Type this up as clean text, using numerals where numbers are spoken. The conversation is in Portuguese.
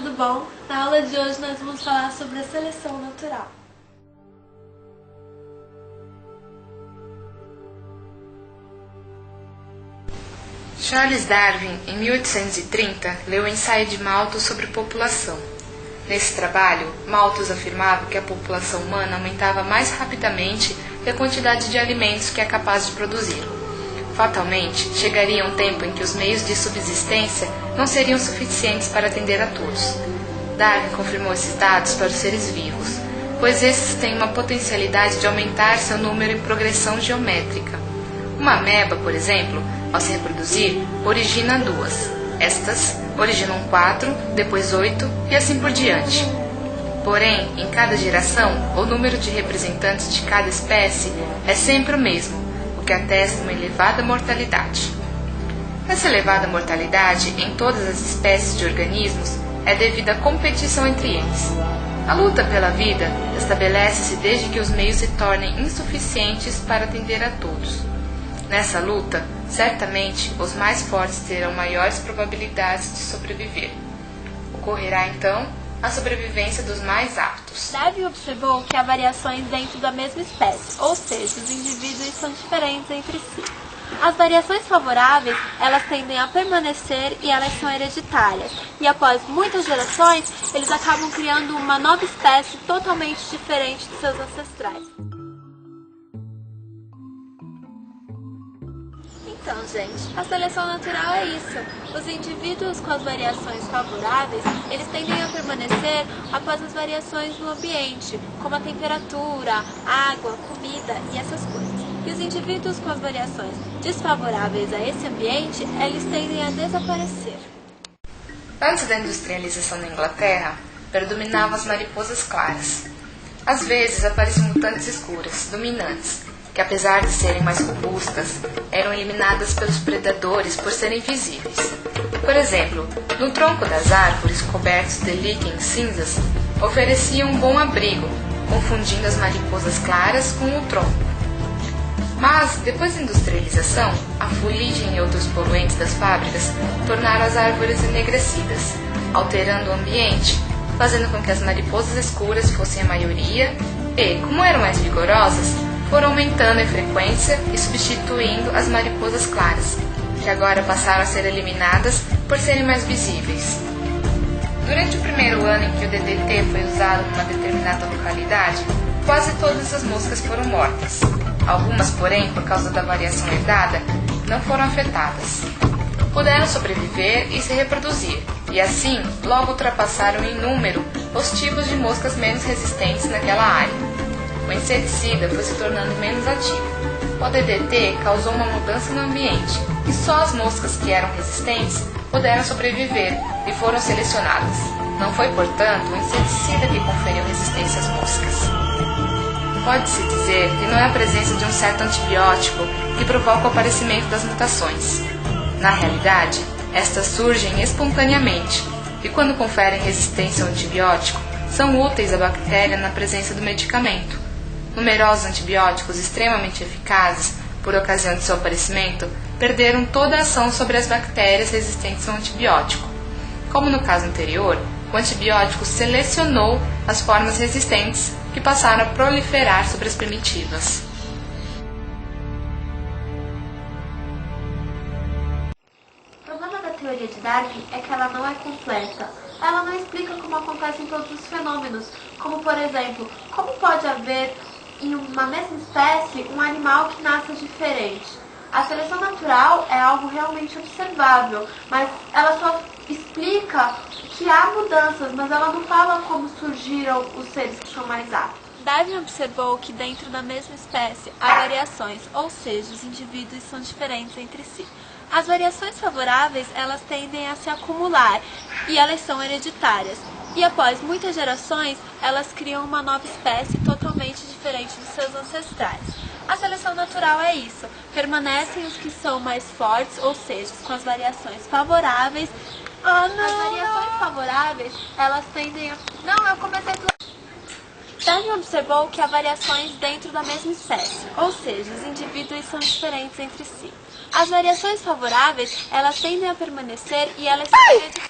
tudo bom? Na aula de hoje nós vamos falar sobre a seleção natural. Charles Darwin, em 1830, leu o ensaio de Malthus sobre população. Nesse trabalho, Malthus afirmava que a população humana aumentava mais rapidamente que a quantidade de alimentos que é capaz de produzir. Fatalmente, chegaria um tempo em que os meios de subsistência não seriam suficientes para atender a todos. Darwin confirmou esses dados para os seres vivos, pois esses têm uma potencialidade de aumentar seu número em progressão geométrica. Uma ameba, por exemplo, ao se reproduzir, origina duas. Estas originam 4, depois 8 e assim por diante. Porém, em cada geração, o número de representantes de cada espécie é sempre o mesmo, o que atesta uma elevada mortalidade. Essa elevada mortalidade em todas as espécies de organismos é devido à competição entre eles. A luta pela vida estabelece-se desde que os meios se tornem insuficientes para atender a todos. Nessa luta, certamente, os mais fortes terão maiores probabilidades de sobreviver. Ocorrerá, então, a sobrevivência dos mais aptos. Darwin observou que há variações dentro da mesma espécie, ou seja, os indivíduos são diferentes entre si. As variações favoráveis, elas tendem a permanecer e elas são hereditárias. E após muitas gerações, eles acabam criando uma nova espécie totalmente diferente de seus ancestrais. Então, gente, a seleção natural é isso. Os indivíduos com as variações favoráveis, eles tendem a permanecer após as variações no ambiente, como a temperatura, água, comida e essas coisas. E os indivíduos com as variações desfavoráveis a esse ambiente, eles tendem a desaparecer. Antes da industrialização na Inglaterra, predominavam as mariposas claras. Às vezes apareciam mutantes escuras, dominantes, que apesar de serem mais robustas, eram eliminadas pelos predadores por serem visíveis. Por exemplo, no tronco das árvores cobertos de líquens cinzas, ofereciam um bom abrigo, confundindo as mariposas claras com o tronco. Mas, depois da industrialização, a fuligem e outros poluentes das fábricas tornaram as árvores enegrecidas, alterando o ambiente, fazendo com que as mariposas escuras fossem a maioria e, como eram mais vigorosas, foram aumentando em frequência e substituindo as mariposas claras, que agora passaram a ser eliminadas por serem mais visíveis. Durante o primeiro ano em que o DDT foi usado numa determinada localidade, quase todas as moscas foram mortas. Algumas, porém, por causa da variação herdada, não foram afetadas. Puderam sobreviver e se reproduzir, e assim logo ultrapassaram em número os tipos de moscas menos resistentes naquela área. O inseticida foi se tornando menos ativo. O DDT causou uma mudança no ambiente e só as moscas que eram resistentes puderam sobreviver e foram selecionadas. Não foi, portanto, o inseticida que conferiu resistência às moscas. Pode-se dizer que não é a presença de um certo antibiótico que provoca o aparecimento das mutações. Na realidade, estas surgem espontaneamente e, quando conferem resistência ao antibiótico, são úteis à bactéria na presença do medicamento. Numerosos antibióticos extremamente eficazes, por ocasião de seu aparecimento, perderam toda a ação sobre as bactérias resistentes ao antibiótico. Como no caso anterior, o antibiótico selecionou as formas resistentes que passaram a proliferar sobre as primitivas. O problema da teoria de Darwin é que ela não é completa. Ela não explica como acontecem todos os fenômenos, como, por exemplo, como pode haver em uma mesma espécie um animal que nasça diferente. A seleção natural é algo realmente observável, mas ela só explica que há mudanças, mas ela não fala como surgiram os seres que são mais aptos. Darwin observou que dentro da mesma espécie há variações, ou seja, os indivíduos são diferentes entre si. As variações favoráveis, elas tendem a se acumular e elas são hereditárias. E após muitas gerações, elas criam uma nova espécie totalmente diferente dos seus ancestrais. A seleção natural é isso. Permanecem os que são mais fortes, ou seja, com as variações favoráveis. As variações favoráveis, elas tendem a... Darwin observou que há variações dentro da mesma espécie, ou seja, os indivíduos são diferentes entre si. As variações favoráveis, elas tendem a permanecer e elas são